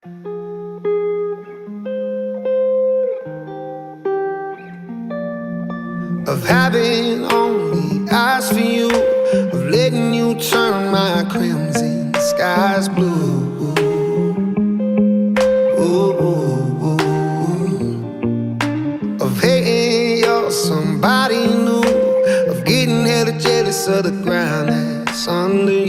Of having only eyes for you, of letting you turn my crimson skies blue. Ooh. Of hating you're somebody new, of getting hella jealous of the ground that's under